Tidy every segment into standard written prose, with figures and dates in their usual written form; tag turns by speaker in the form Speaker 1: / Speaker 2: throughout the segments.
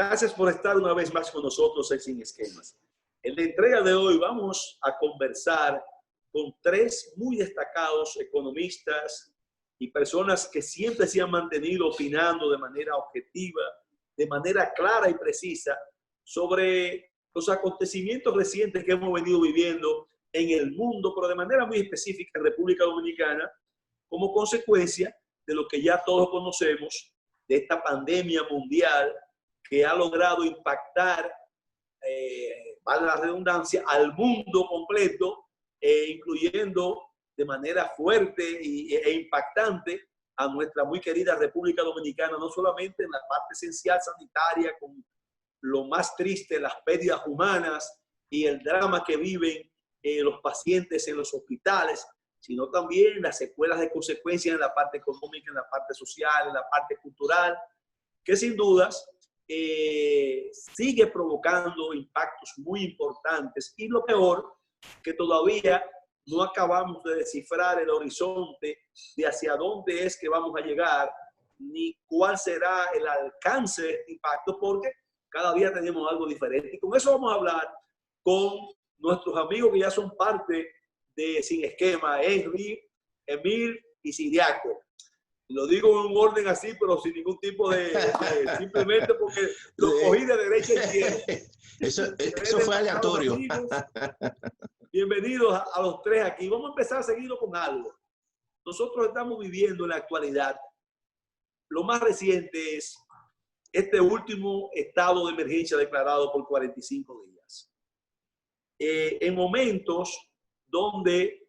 Speaker 1: Gracias por estar una vez más con nosotros en Sin Esquemas. En la entrega de hoy vamos a conversar con tres muy destacados economistas y personas que siempre se han mantenido opinando de manera objetiva, de manera clara y precisa sobre los acontecimientos recientes que hemos venido viviendo en el mundo, pero de manera muy específica en República Dominicana, como consecuencia de lo que ya todos conocemos, de esta pandemia mundial que ha logrado impactar, vale la redundancia, al mundo completo, incluyendo de manera fuerte e impactante a nuestra muy querida República Dominicana, no solamente en la parte esencial sanitaria, con lo más triste, las pérdidas humanas y el drama que viven los pacientes en los hospitales, sino también las secuelas de consecuencias en la parte económica, en la parte social, en la parte cultural, que sin dudas sigue provocando impactos muy importantes. Y lo peor, que todavía no acabamos de descifrar el horizonte de hacia dónde es que vamos a llegar, ni cuál será el alcance de este impacto, porque cada día tenemos algo diferente. Y con eso vamos a hablar con nuestros amigos que ya son parte de Sin Esquema, Henry, Emil y Siriaco. Lo digo en un orden así, pero sin ningún tipo simplemente porque lo cogí de derecha a izquierda.
Speaker 2: Eso fue aleatorio.
Speaker 1: Amigos, bienvenidos a los tres aquí. Vamos a empezar seguido con algo. Nosotros estamos viviendo en la actualidad. Lo más reciente es este último estado de emergencia declarado por 45 días. En momentos donde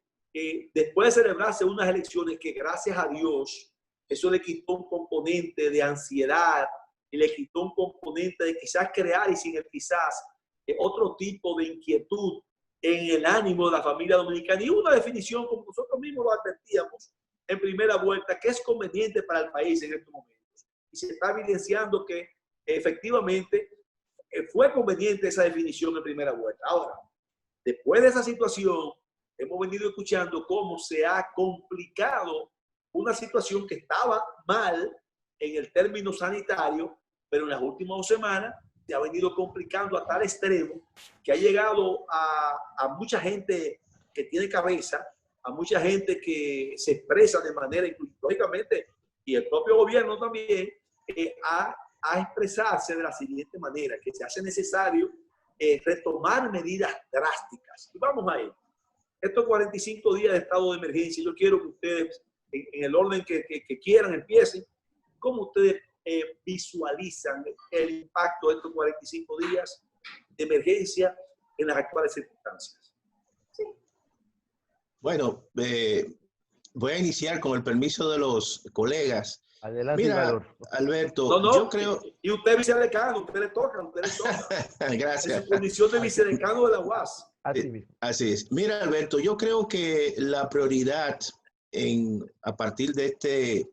Speaker 1: después de celebrarse unas elecciones que gracias a Dios eso le quitó un componente de ansiedad y le quitó un componente de quizás crear y sin el quizás otro tipo de inquietud en el ánimo de la familia dominicana, y una definición, como nosotros mismos lo advertíamos en primera vuelta, que es conveniente para el país en estos momentos. Y se está evidenciando que efectivamente fue conveniente esa definición en primera vuelta. Ahora, después de esa situación, hemos venido escuchando cómo se ha complicado una situación que estaba mal en el término sanitario, pero en las últimas 2 semanas se ha venido complicando a tal extremo que ha llegado a mucha gente que tiene cabeza, a mucha gente que se expresa de manera, lógicamente, y el propio gobierno también, a expresarse de la siguiente manera, que se hace necesario retomar medidas drásticas. Y vamos a ello. Estos 45 días de estado de emergencia, yo quiero que ustedes, en el orden que quieran, empiecen. ¿Cómo ustedes visualizan el impacto de estos 45 días de emergencia en las actuales circunstancias?
Speaker 2: Sí. Bueno, voy a iniciar con el permiso de los colegas.
Speaker 3: Adelante.
Speaker 2: Mira, Alberto, yo creo...
Speaker 1: Y usted vicedecano, usted le toca.
Speaker 2: Gracias.
Speaker 1: En su condición de vicedecano de la UAS.
Speaker 2: Así es. Mira, Alberto, yo creo que la prioridad a partir de este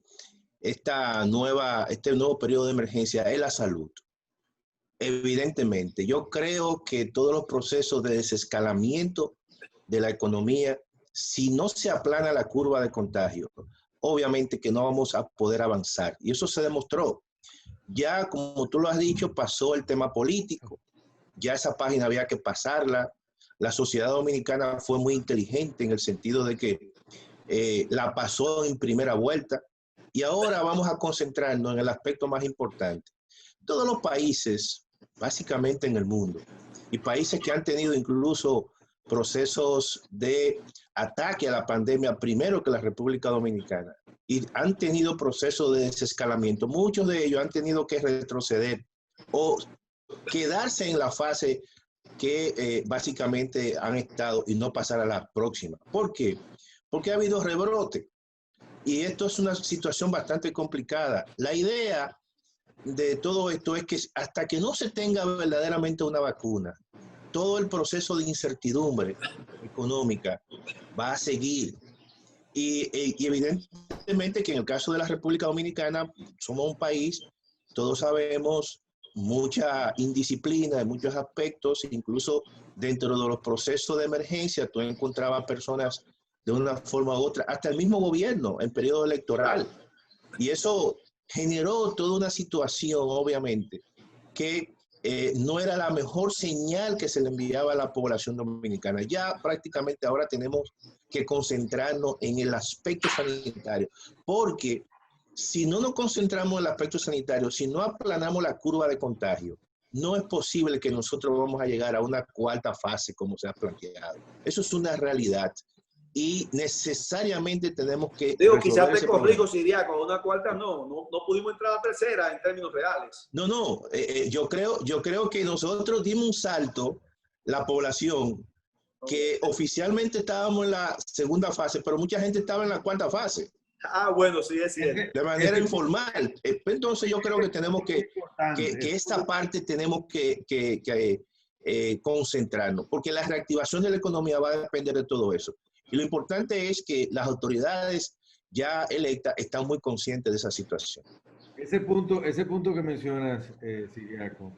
Speaker 2: nuevo periodo de emergencia es la salud. Evidentemente, yo creo que todos los procesos de desescalamiento de la economía, si no se aplana la curva de contagio, obviamente que no vamos a poder avanzar. Y eso se demostró. Ya, como tú lo has dicho, pasó el tema político. Ya esa página había que pasarla. La sociedad dominicana fue muy inteligente en el sentido de que la pasó en primera vuelta. Y ahora vamos a concentrarnos en el aspecto más importante. Todos los países, básicamente en el mundo, y países que han tenido incluso procesos de ataque a la pandemia primero que la República Dominicana, y han tenido procesos de desescalamiento, muchos de ellos han tenido que retroceder o quedarse en la fase que básicamente han estado y no pasar a la próxima. ¿Por qué? Porque ha habido rebrote. Y esto es una situación bastante complicada. La idea de todo esto es que hasta que no se tenga verdaderamente una vacuna, todo el proceso de incertidumbre económica va a seguir. Y evidentemente que en el caso de la República Dominicana somos un país, todos sabemos, mucha indisciplina en muchos aspectos, incluso dentro de los procesos de emergencia tú encontrabas personas de una forma u otra, hasta el mismo gobierno en periodo electoral. Y eso generó toda una situación, obviamente, que no era la mejor señal que se le enviaba a la población dominicana. Ya prácticamente ahora tenemos que concentrarnos en el aspecto sanitario, porque si no nos concentramos en el aspecto sanitario, si no aplanamos la curva de contagio, no es posible que nosotros vamos a llegar a una cuarta fase como se ha planteado. Eso es una realidad y necesariamente tenemos que
Speaker 1: Digo,
Speaker 2: resolver
Speaker 1: quizás te
Speaker 2: ese
Speaker 1: corrijo,
Speaker 2: problema.
Speaker 1: Siriaco, una cuarta no pudimos entrar a la tercera en términos reales.
Speaker 2: No, yo creo que nosotros dimos un salto, la población, que oficialmente estábamos en la segunda fase, pero mucha gente estaba en la cuarta fase,
Speaker 1: Ah, bueno, sí, es cierto.
Speaker 2: de manera informal. Entonces yo creo que tenemos que esta parte tenemos que concentrarnos, porque la reactivación de la economía va a depender de todo eso. Y lo importante es que las autoridades ya electas están muy conscientes de esa situación.
Speaker 3: Ese punto que mencionas, Siriaco,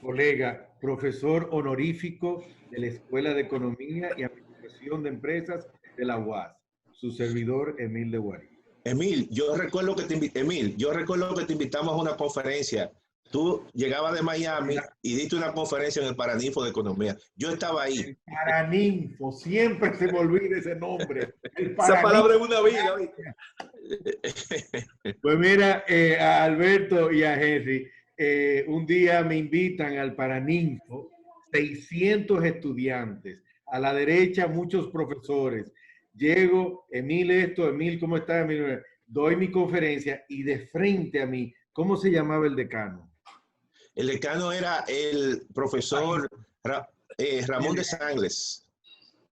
Speaker 3: colega, profesor honorífico de la Escuela de Economía y Administración de Empresas de la UAS, su servidor Emil de Guarí.
Speaker 2: Emil, yo recuerdo que te invitamos a una conferencia. Tú llegabas de Miami y diste una conferencia en el Paraninfo de Economía. Yo estaba ahí.
Speaker 3: El Paraninfo, siempre se me olvida ese nombre.
Speaker 1: Esa palabra es una vida.
Speaker 3: Pues mira, a Alberto y a Henry, un día me invitan al Paraninfo, 600 estudiantes, a la derecha muchos profesores. Llego, Emil esto, Emil, ¿cómo está? Emil, doy mi conferencia y de frente a mí, ¿cómo se llamaba el decano?
Speaker 2: El decano era el profesor Ramón de Sangles.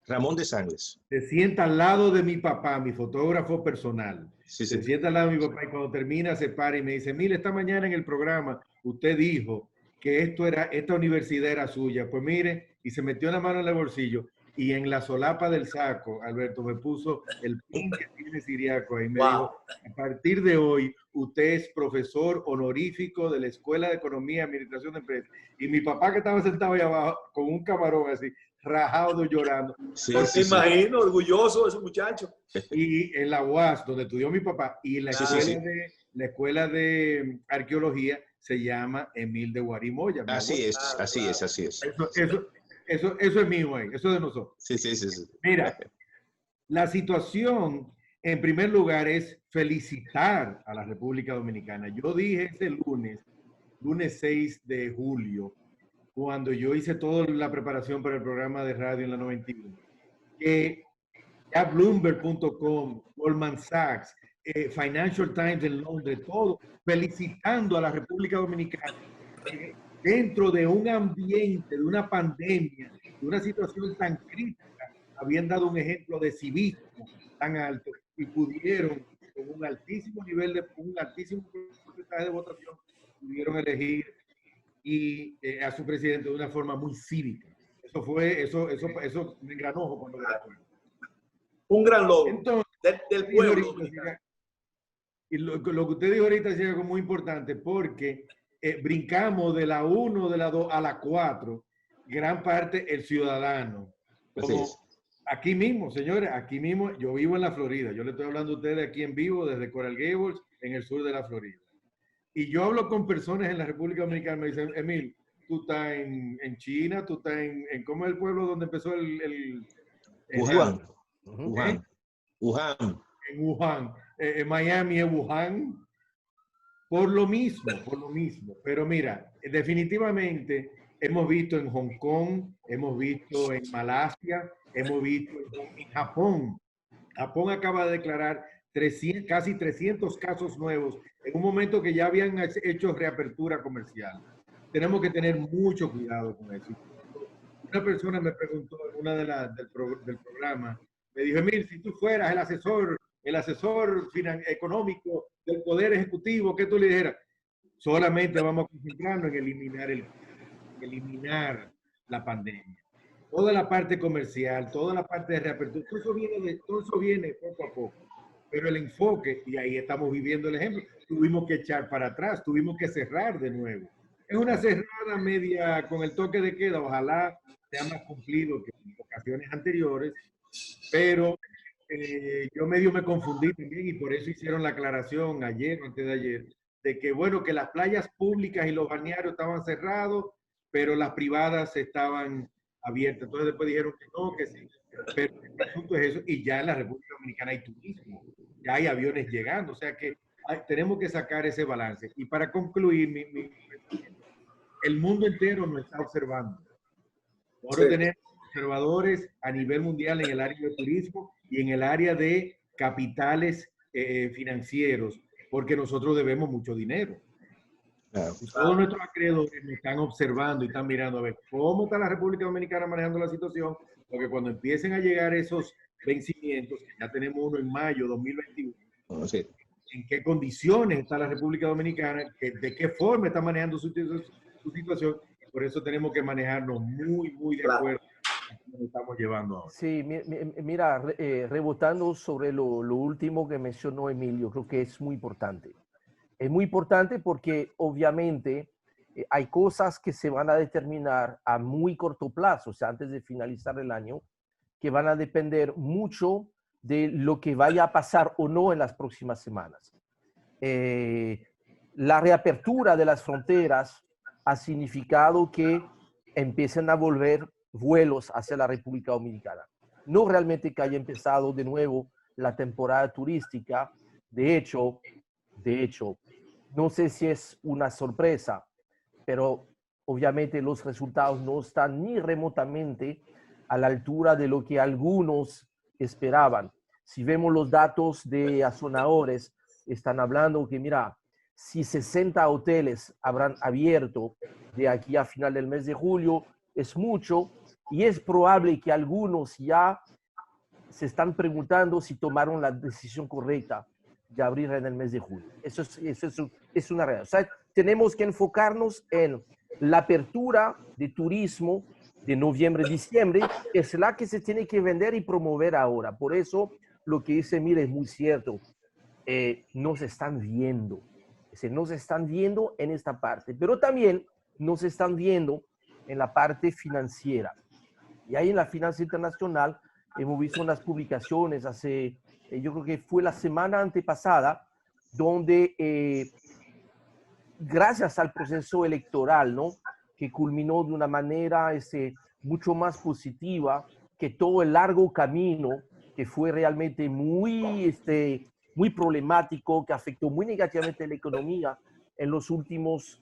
Speaker 2: Ramón de Sangles.
Speaker 3: Se sienta al lado de mi papá, mi fotógrafo personal.
Speaker 2: Sí,
Speaker 3: Se
Speaker 2: sí.
Speaker 3: sienta al lado de mi papá y cuando termina se para y me dice, mire, esta mañana en el programa usted dijo que esta universidad era suya. Pues mire, y se metió la mano en el bolsillo y en la solapa del saco, Alberto, me puso el pin que tiene Siriaco ahí. Me dijo, a partir de hoy, usted es profesor honorífico de la Escuela de Economía y Administración de Empresas. Y mi papá que estaba sentado ahí abajo con un camarón así, rajado llorando.
Speaker 1: Sí, pues te imagino, orgulloso de ese muchacho.
Speaker 3: Y en la UAS, donde estudió mi papá, y en la escuela de arqueología se llama Emil de Guarí Moya.
Speaker 2: Así es.
Speaker 3: Eso es mío ahí, eso es de nosotros.
Speaker 2: Sí.
Speaker 3: Mira, la situación, en primer lugar, es felicitar a la República Dominicana. Yo dije ese lunes 6 de julio, cuando yo hice toda la preparación para el programa de radio en la 91, que ya Bloomberg.com, Goldman Sachs, Financial Times en Londres, todo felicitando a la República Dominicana dentro de un ambiente, de una pandemia, de una situación tan crítica, habían dado un ejemplo de civismo tan alto y pudieron, con un altísimo nivel un altísimo porcentaje de votación, pudieron elegir a su presidente de una forma muy cívica. Eso me engranó cuando lo recuerdo.
Speaker 1: Un gran logro.
Speaker 3: Entonces,
Speaker 1: del pueblo dominicano.
Speaker 3: Y lo que usted dijo ahorita es algo muy importante porque brincamos de la 1, de la 2 a la 4, gran parte el ciudadano. Como aquí mismo, señores, aquí mismo, yo vivo en la Florida. Yo le estoy hablando a ustedes aquí en vivo desde Coral Gables, en el sur de la Florida. Y yo hablo con personas en la República Dominicana, me dicen, Emil, tú estás en China, tú estás en ¿cómo es el pueblo donde empezó el
Speaker 2: Wuhan.
Speaker 3: En Wuhan. En Miami es Wuhan. Por lo mismo. Pero mira, definitivamente hemos visto en Hong Kong, hemos visto en Malasia, hemos visto en Japón. Japón acaba de declarar casi 300 casos nuevos en un momento que ya habían hecho reapertura comercial. Tenemos que tener mucho cuidado con eso. Una persona me preguntó en una del programa, me dijo, Emil, si tú fueras el asesor económico del Poder Ejecutivo, ¿qué tú le dijeras? Solamente vamos a concentrarnos en eliminar la pandemia. Toda la parte comercial, toda la parte de reapertura, todo eso viene poco a poco. Pero el enfoque, y ahí estamos viviendo el ejemplo, tuvimos que echar para atrás, tuvimos que cerrar de nuevo. Es una cerrada media con el toque de queda, ojalá sea más cumplido que en ocasiones anteriores, pero yo medio me confundí también y por eso hicieron la aclaración ayer o antes de ayer de que, bueno, que las playas públicas y los balnearios estaban cerrados, pero las privadas estaban abiertas. Entonces después dijeron que no, que sí. Pero el asunto es eso, y ya en la República Dominicana hay turismo, ya hay aviones llegando, o sea que tenemos que sacar ese balance. Y para concluir, el mundo entero nos está observando. Nosotros tenemos observadores a nivel mundial en el área de turismo y en el área de capitales financieros, porque nosotros debemos mucho dinero.
Speaker 2: Claro.
Speaker 3: Y todos nuestros acreedores me están observando y están mirando a ver cómo está la República Dominicana manejando la situación, porque cuando empiecen a llegar esos vencimientos, que ya tenemos uno en mayo de 2021,
Speaker 2: Sí.
Speaker 3: en qué condiciones está la República Dominicana, de qué forma está manejando su situación. Por eso tenemos que manejarnos muy de acuerdo a cómo nos estamos llevando ahora.
Speaker 4: Sí, mira, rebotando sobre lo último que mencionó Emilio, creo que es muy importante. Es muy importante porque obviamente hay cosas que se van a determinar a muy corto plazo, o sea, antes de finalizar el año, que van a depender mucho de lo que vaya a pasar o no en las próximas semanas. La reapertura de las fronteras ha significado que empiecen a volver vuelos hacia la República Dominicana. No realmente que haya empezado de nuevo la temporada turística. De hecho, no sé si es una sorpresa, pero obviamente los resultados no están ni remotamente a la altura de lo que algunos esperaban. Si vemos los datos de azonadores, están hablando que, mira, si 60 hoteles habrán abierto de aquí a final del mes de julio, es mucho, y es probable que algunos ya se están preguntando si tomaron la decisión correcta de abrir en el mes de julio. Eso es una realidad. O sea, tenemos que enfocarnos en la apertura de turismo de noviembre, diciembre, es la que se tiene que vender y promover ahora. Por eso lo que dice Mira es muy cierto. Nos están viendo. Nos están viendo en esta parte, pero también nos están viendo en la parte financiera. Y ahí en la finanza internacional hemos visto unas publicaciones hace, yo creo que fue la semana antepasada, donde gracias al proceso electoral, ¿no?, que culminó de una manera mucho más positiva que todo el largo camino que fue realmente muy problemático, que afectó muy negativamente la economía en los últimos,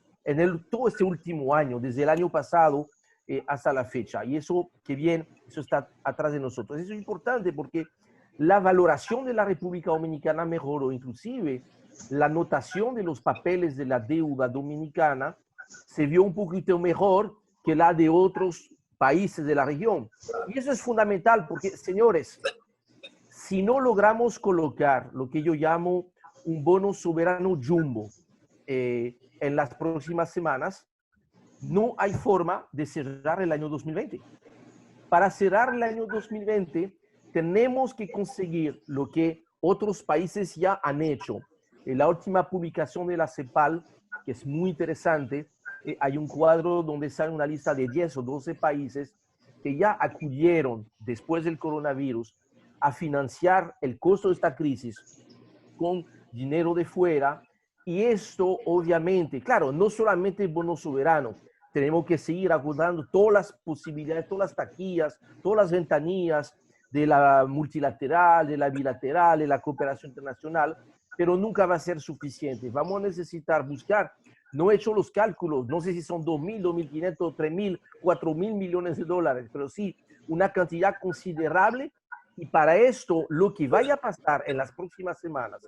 Speaker 4: todo este último año, desde el año pasado hasta la fecha. Y eso, que bien, eso está atrás de nosotros. Eso es importante porque la valoración de la República Dominicana mejoró, inclusive la notación de los papeles de la deuda dominicana se vio un poquito mejor que la de otros países de la región. Y eso es fundamental porque, señores, si no logramos colocar lo que yo llamo un bono soberano jumbo en las próximas semanas, no hay forma de cerrar el año 2020. Para cerrar el año 2020, tenemos que conseguir lo que otros países ya han hecho. En la última publicación de la CEPAL, que es muy interesante, hay un cuadro donde sale una lista de 10 o 12 países que ya acudieron después del coronavirus a financiar el costo de esta crisis con dinero de fuera. Y esto, obviamente, claro, no solamente el bono soberano, tenemos que seguir acordando todas las posibilidades, todas las taquillas, todas las ventanillas de la multilateral, de la bilateral, de la cooperación internacional, pero nunca va a ser suficiente. Vamos a necesitar buscar, no he hecho los cálculos, no sé si son 2.000, 2.500, 3.000, 4.000 millones de dólares, pero sí una cantidad considerable. Y para esto, lo que vaya a pasar en las próximas semanas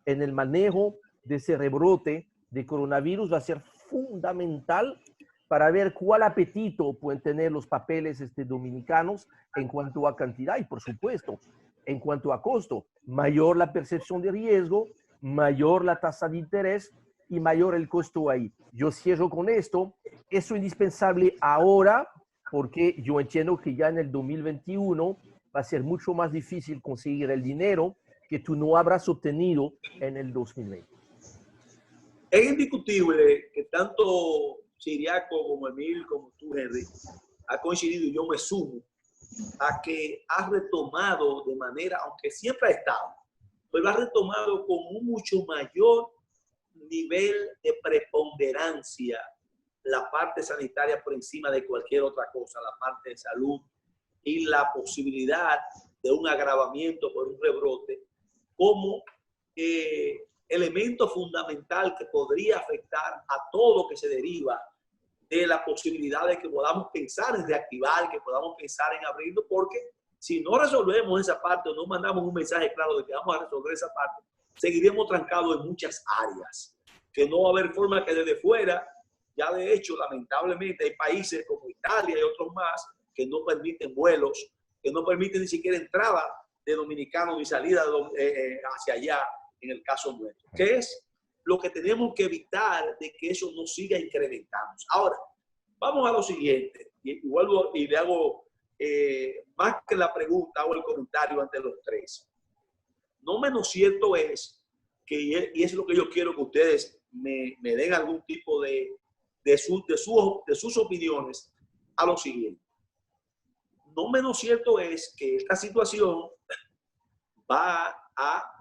Speaker 4: en el manejo de ese rebrote de coronavirus va a ser fundamental para ver cuál apetito pueden tener los papeles dominicanos en cuanto a cantidad y, por supuesto, en cuanto a costo. Mayor la percepción de riesgo, mayor la tasa de interés y mayor el costo ahí. Yo cierro con esto. Eso es indispensable ahora porque yo entiendo que ya en el 2021 va a ser mucho más difícil conseguir el dinero que tú no habrás obtenido en el 2020.
Speaker 1: Es indiscutible que tanto Ciriaco como Emil, como tú, Henry, ha coincidido, y yo me sumo, a que ha retomado de manera, aunque siempre ha estado, pero ha retomado con un mucho mayor nivel de preponderancia la parte sanitaria por encima de cualquier otra cosa, la parte de salud y la posibilidad de un agravamiento por un rebrote como elemento fundamental que podría afectar a todo lo que se deriva de la posibilidad de que podamos pensar en reactivar, que podamos pensar en abrirlo, porque si no resolvemos esa parte o no mandamos un mensaje claro de que vamos a resolver esa parte, seguiremos trancados en muchas áreas, que no va a haber forma que desde fuera, ya de hecho, lamentablemente hay países como Italia y otros más que no permiten vuelos, que no permiten ni siquiera entrada de dominicanos ni salida hacia allá, en el caso nuestro, que es lo que tenemos que evitar de que eso no siga incrementándose. Ahora, vamos a lo siguiente, y vuelvo y le hago, más que la pregunta, hago el comentario ante los tres. No menos cierto es que, y es lo que yo quiero que ustedes me den algún tipo de sus opiniones, a lo siguiente. No menos cierto es que esta situación va a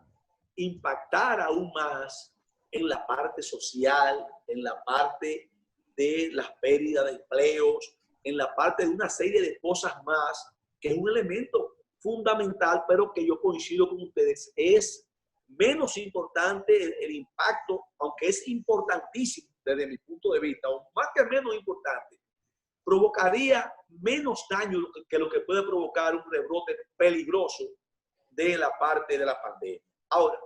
Speaker 1: impactar aún más en la parte social, en la parte de las pérdidas de empleos, en la parte de una serie de cosas más, que es un elemento fundamental, pero que yo coincido con ustedes, es menos importante el impacto, aunque es importantísimo desde mi punto de vista, o más que menos importante, provocaría menos daño que lo que puede provocar un rebrote peligroso de la parte de la pandemia. Ahora,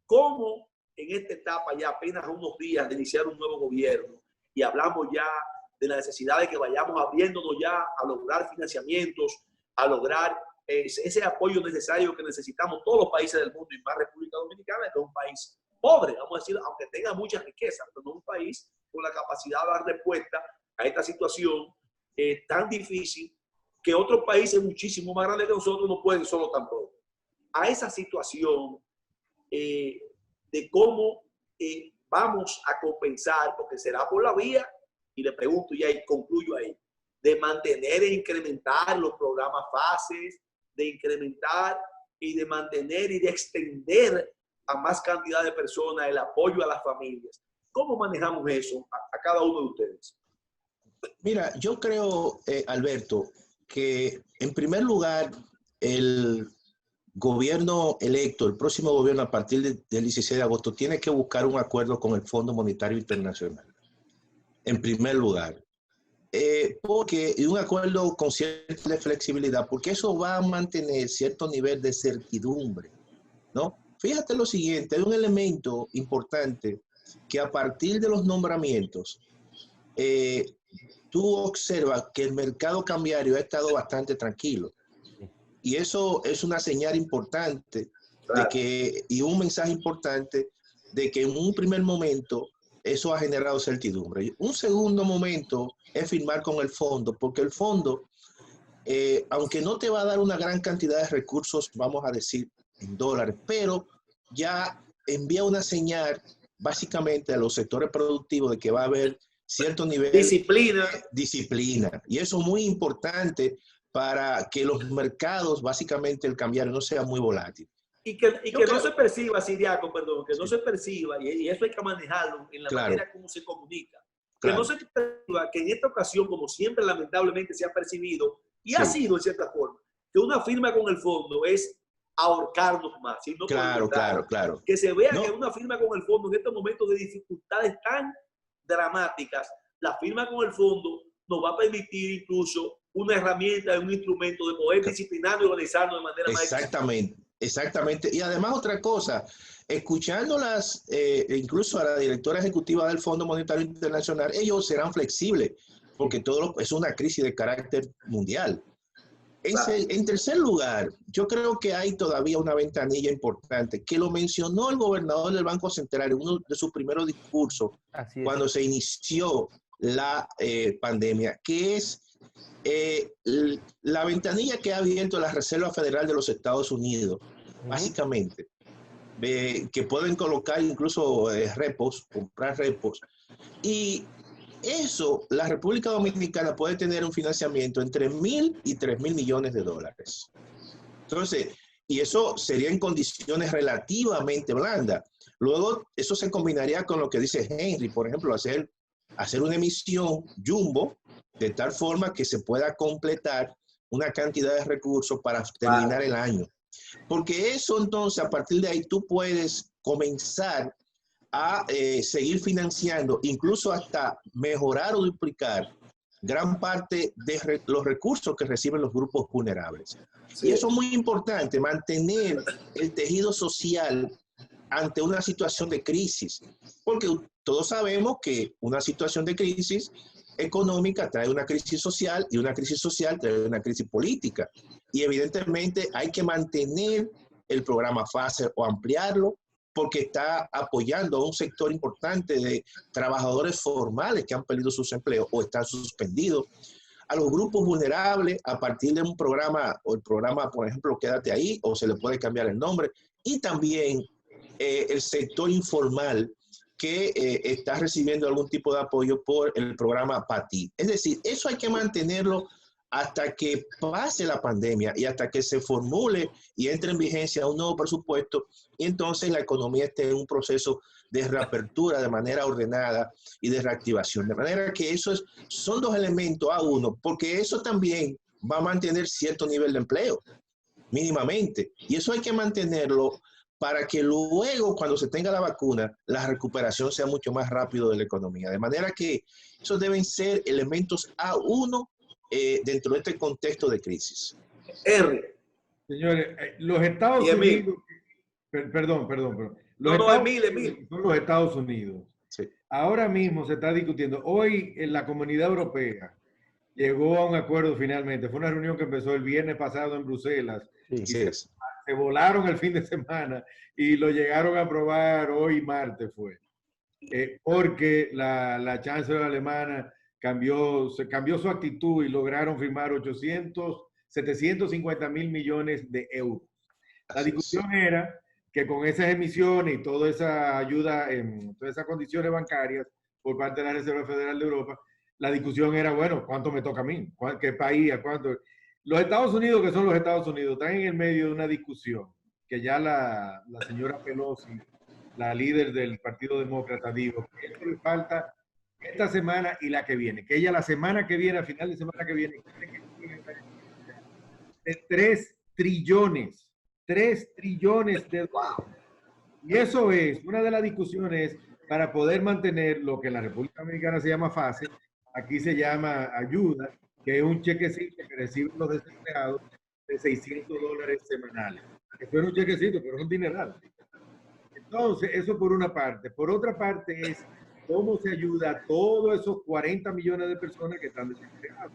Speaker 1: ¿cómo en esta etapa, ya apenas unos días de iniciar un nuevo gobierno, y hablamos ya de la necesidad de que vayamos abriéndonos ya a lograr financiamientos, a lograr ese apoyo necesario que necesitamos todos los países del mundo y más República Dominicana, que es un país pobre, vamos a decir, aunque tenga mucha riqueza, pero no un país con la capacidad de dar respuesta a esta situación tan difícil que otros países muchísimo más grandes que nosotros no pueden solo tampoco. A esa situación de cómo vamos a compensar, porque será por la vía, y le pregunto ya y concluyo ahí, de mantener e incrementar los programas fases, de incrementar y de mantener y de extender a más cantidad de personas el apoyo a las familias. ¿Cómo manejamos eso a cada uno de ustedes?
Speaker 2: Mira, yo creo, Alberto, que en primer lugar, el gobierno electo, el próximo gobierno a partir del 16 de agosto, tiene que buscar un acuerdo con el Fondo Monetario Internacional. En primer lugar. Porque un acuerdo con cierta flexibilidad, porque eso va a mantener cierto nivel de certidumbre, ¿no? Fíjate lo siguiente, hay un elemento importante que a partir de los nombramientos, tú observas que el mercado cambiario ha estado bastante tranquilo. Y eso es una señal importante de que, y un mensaje importante de que en un primer momento eso ha generado certidumbre. Un segundo momento es firmar con el fondo, porque el fondo, aunque no te va a dar una gran cantidad de recursos, vamos a decir, en dólares, pero ya envía una señal básicamente a los sectores productivos de que va a haber cierto nivel
Speaker 1: de
Speaker 2: disciplina. Y eso es muy importante para que los mercados, básicamente el cambiario, no sea muy volátil.
Speaker 1: Y que no se perciba, Siriaco, perdón, que no se perciba, y eso hay que manejarlo en la manera como se comunica. Que no se perciba que en esta ocasión, como siempre lamentablemente se ha percibido, y ha sido en cierta forma, que una firma con el fondo es ahorcarnos más. Sino
Speaker 2: claro.
Speaker 1: Que se vea que una firma con el fondo en estos momentos de dificultades tan dramáticas, la firma con el fondo nos va a permitir incluso una herramienta, un instrumento de poder disciplinar y organizarnos de manera más eficiente.
Speaker 2: Exactamente. Y además otra cosa, escuchándolas, incluso a la directora ejecutiva del Fondo Monetario Internacional, ellos serán flexibles, porque todo es una crisis de carácter mundial. En tercer lugar, yo creo que hay todavía una ventanilla importante, que lo mencionó el gobernador del Banco Central en uno de sus primeros discursos, cuando se inició la pandemia, que es la ventanilla que ha abierto la Reserva Federal de los Estados Unidos, básicamente, que pueden colocar incluso repos, comprar repos, y eso, la República Dominicana puede tener un financiamiento entre 1.000 y 3.000 millones de dólares. Entonces, y eso sería en condiciones relativamente blandas. Luego, eso se combinaría con lo que dice Henry, por ejemplo, hacer una emisión jumbo de tal forma que se pueda completar una cantidad de recursos para terminar el año. Porque eso entonces, a partir de ahí, tú puedes comenzar a seguir financiando, incluso hasta mejorar o duplicar gran parte de los recursos que reciben los grupos vulnerables. Sí. Y eso es muy importante, mantener el tejido social ante una situación de crisis, porque todos sabemos que una situación de crisis económica trae una crisis social y una crisis social trae una crisis política. Y evidentemente hay que mantener el programa FASE o ampliarlo, porque está apoyando a un sector importante de trabajadores formales que han perdido sus empleos o están suspendidos, a los grupos vulnerables a partir de un programa, o el programa, por ejemplo, Quédate Ahí, o se le puede cambiar el nombre, y también el sector informal que está recibiendo algún tipo de apoyo por el programa PATI. Es decir, eso hay que mantenerlo hasta que pase la pandemia y hasta que se formule y entre en vigencia un nuevo presupuesto, y entonces la economía esté en un proceso de reapertura de manera ordenada y de reactivación. De manera que son dos elementos a uno, porque eso también va a mantener cierto nivel de empleo, mínimamente. Y eso hay que mantenerlo para que luego, cuando se tenga la vacuna, la recuperación sea mucho más rápido de la economía. De manera que esos deben ser elementos a uno dentro de este contexto de crisis.
Speaker 1: R.
Speaker 3: Señores, los Estados Unidos... Perdón. Son los Estados Unidos.
Speaker 2: Sí.
Speaker 3: Ahora mismo se está discutiendo. Hoy en la Comunidad Europea llegó a un acuerdo finalmente. Fue una reunión que empezó el viernes pasado en Bruselas.
Speaker 2: Sí,
Speaker 3: y se volaron el fin de semana y lo llegaron a aprobar hoy martes fue. Porque la chancellor alemana cambió su actitud y lograron firmar 750 mil millones de euros. La discusión era que con esas emisiones y toda esa ayuda, todas esas condiciones bancarias por parte de la Reserva Federal de Europa, la discusión era, bueno, ¿cuánto me toca a mí? ¿Qué país? ¿A cuánto? Los Estados Unidos, que son los Estados Unidos, están en el medio de una discusión que ya la señora Pelosi, la líder del Partido Demócrata, dijo que esto le falta esta semana y la que viene, que ella la semana que viene, a final de semana que viene, de 3 trillones de dólares. Y eso es una de las discusiones para poder mantener lo que en la República Dominicana se llama FASE, aquí se llama ayuda, que es un chequecito que reciben los desempleados de $600 semanales. Eso es un chequecito, pero es un dineral. Entonces, eso por una parte. Por otra parte es cómo se ayuda a todos esos 40 millones de personas que están desempleados.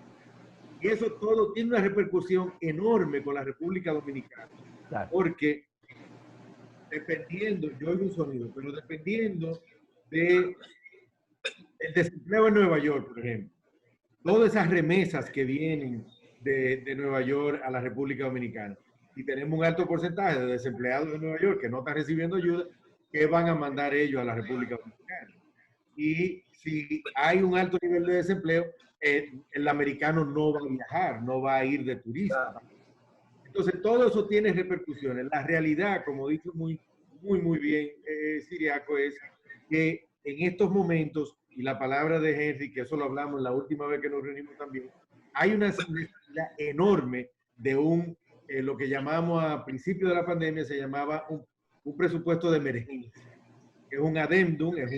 Speaker 3: Y eso todo tiene una repercusión enorme con la República Dominicana. Claro. Porque dependiendo, yo oigo un sonido, pero dependiendo de el desempleo en Nueva York, por ejemplo, todas esas remesas que vienen de Nueva York a la República Dominicana, y tenemos un alto porcentaje de desempleados de Nueva York que no están recibiendo ayuda, ¿qué van a mandar ellos a la República Dominicana? Y si hay un alto nivel de desempleo, el americano no va a viajar, no va a ir de turista. Entonces, todo eso tiene repercusiones. La realidad, como dice muy bien Siriaco, es que en estos momentos, y la palabra de Henry, que eso lo hablamos la última vez que nos reunimos también, hay una necesidad enorme de lo que llamamos a principio de la pandemia, se llamaba un presupuesto de emergencia. Es un adendum, es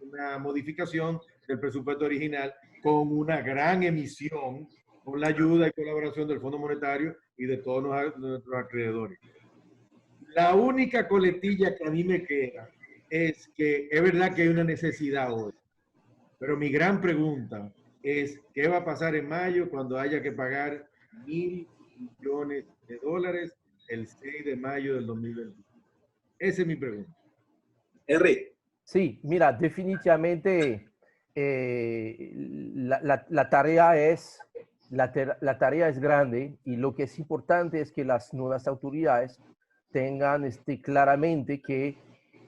Speaker 3: una modificación del presupuesto original con una gran emisión, con la ayuda y colaboración del Fondo Monetario y de todos nuestros acreedores. La única coletilla que a mí me queda es que es verdad que hay una necesidad hoy, pero mi gran pregunta es ¿qué va a pasar en mayo cuando haya que pagar $1.000 millones el 6 de mayo del 2021? Esa es mi pregunta.
Speaker 1: Henry.
Speaker 4: Sí, mira, definitivamente la tarea es grande, y lo que es importante es que las nuevas autoridades tengan claramente que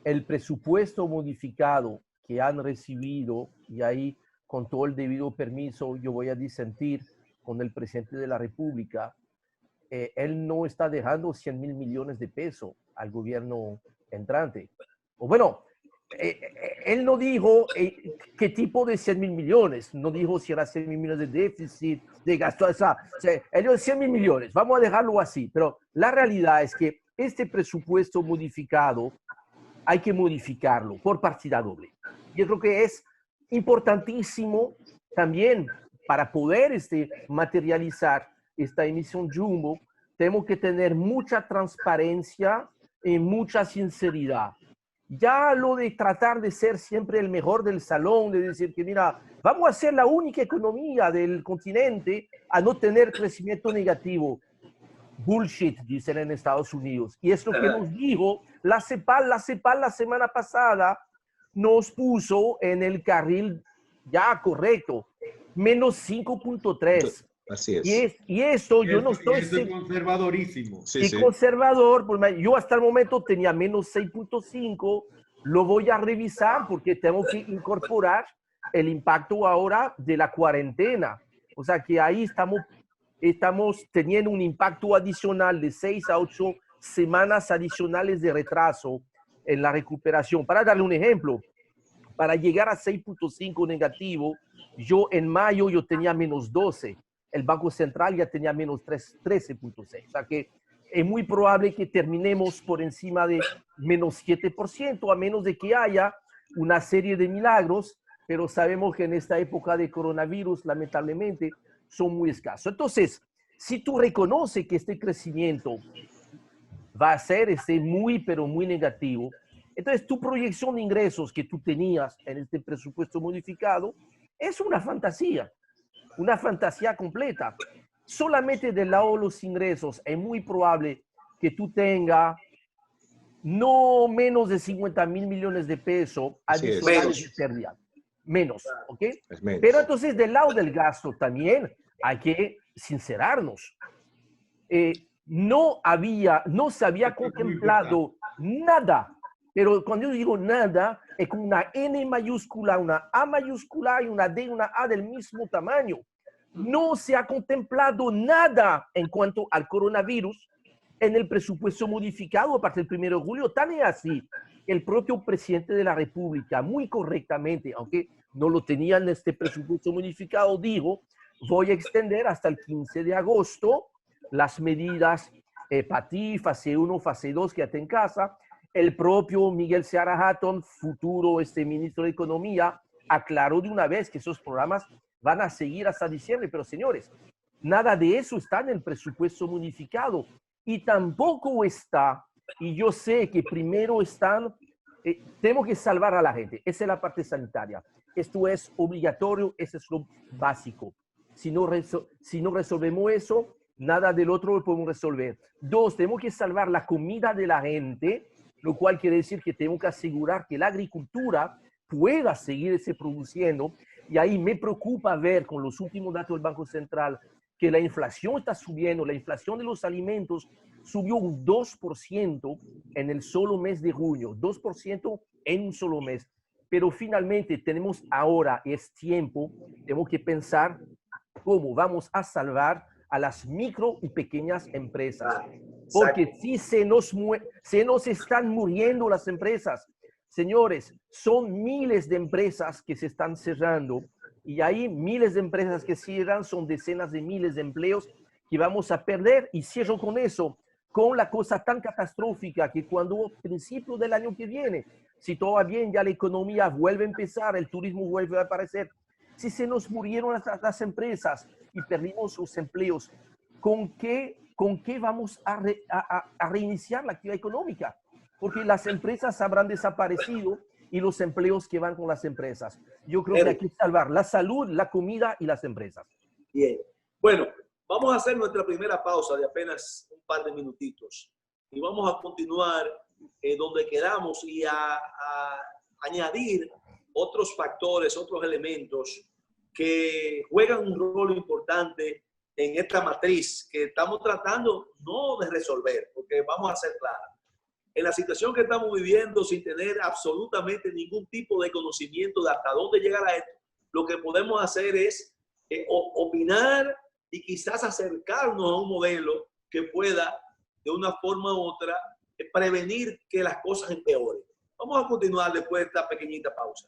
Speaker 4: el presupuesto modificado que han recibido, y ahí con todo el debido permiso yo voy a disentir con el presidente de la República, él no está dejando 100.000 millones de pesos al gobierno entrante. O bueno, él no dijo qué tipo de 100.000 millones, no dijo si era 100.000 millones de déficit, de gasto, o sea, él dijo 100.000 millones, vamos a dejarlo así, pero la realidad es que este presupuesto modificado hay que modificarlo por partida doble. Yo creo que es importantísimo también para poder materializar esta emisión jumbo, tenemos que tener mucha transparencia y mucha sinceridad. Ya lo de tratar de ser siempre el mejor del salón, de decir que mira, vamos a ser la única economía del continente a no tener crecimiento negativo. Bullshit, dicen en Estados Unidos. Y es lo que nos dijo la CEPAL. La CEPAL la semana pasada nos puso en el carril ya correcto, menos 5.3.
Speaker 2: Así es.
Speaker 4: Y eso yo no estoy...
Speaker 3: Es conservadorísimo.
Speaker 2: Sí,
Speaker 4: y
Speaker 2: sí.
Speaker 4: conservador, yo hasta el momento tenía menos 6.5, lo voy a revisar porque tengo que incorporar el impacto ahora de la cuarentena. O sea que ahí estamos teniendo un impacto adicional de 6 a 8 semanas adicionales de retraso en la recuperación. Para darle un ejemplo, para llegar a 6.5 negativo, yo en mayo yo tenía menos 12. El Banco Central ya tenía menos 13.6. O sea que es muy probable que terminemos por encima de menos 7%, a menos de que haya una serie de milagros, pero sabemos que en esta época de coronavirus, lamentablemente, son muy escasos. Entonces, si tú reconoces que este crecimiento va a ser muy, pero muy negativo, entonces tu proyección de ingresos que tú tenías en este presupuesto modificado es una fantasía completa. Solamente del lado de los ingresos es muy probable que tú tengas no menos de 50.000 millones de pesos adicionales de pérdida. Menos, ¿ok? Pero entonces del lado del gasto también hay que sincerarnos. No se había contemplado nada, pero cuando yo digo nada, es con una N mayúscula, una A mayúscula y una D y una A del mismo tamaño. No se ha contemplado nada en cuanto al coronavirus en el presupuesto modificado a partir del 1 de julio. Tan es así, el propio presidente de la República, muy correctamente, aunque no lo tenía en este presupuesto modificado, dijo, voy a extender hasta el 15 de agosto las medidas para ti, fase 1, fase 2, quédate en casa. El propio Miguel Seara Hatton, futuro ministro de Economía, aclaró de una vez que esos programas van a seguir hasta diciembre. Pero señores, nada de eso está en el presupuesto modificado. Y tampoco está, y yo sé que primero están, tenemos que salvar a la gente. Esa es la parte sanitaria. Esto es obligatorio, eso es lo básico. Si no resolvemos eso, nada del otro lo podemos resolver. 2, tenemos que salvar la comida de la gente, lo cual quiere decir que tenemos que asegurar que la agricultura pueda seguirse produciendo. Y ahí me preocupa ver con los últimos datos del Banco Central que la inflación está subiendo, la inflación de los alimentos subió un 2% en el solo mes de junio, 2% en un solo mes. Pero finalmente tenemos ahora, es tiempo, tenemos que pensar cómo vamos a salvar a las micro y pequeñas empresas. Porque si se nos están muriendo las empresas, señores, son miles de empresas que se están cerrando. Y ahí miles de empresas que cierran son decenas de miles de empleos que vamos a perder. Y cierro con eso, con la cosa tan catastrófica que cuando a principios del año que viene, si todo va bien, ya la economía vuelve a empezar, el turismo vuelve a aparecer. Si se nos murieron las empresas y perdimos sus empleos, ¿con qué vamos a reiniciar la actividad económica? Porque las empresas habrán desaparecido y los empleos que van con las empresas. Yo creo que hay que salvar la salud, la comida y las empresas.
Speaker 1: Bien. Bueno, vamos a hacer nuestra primera pausa de apenas un par de minutitos y vamos a continuar donde quedamos y a añadir otros factores, otros elementos que juegan un rol importante en esta matriz que estamos tratando no de resolver, porque vamos a ser claros. En la situación que estamos viviendo, sin tener absolutamente ningún tipo de conocimiento de hasta dónde llegará esto, lo que podemos hacer es opinar y quizás acercarnos a un modelo que pueda, de una forma u otra, prevenir que las cosas empeoren. Vamos a continuar después de esta pequeñita pausa.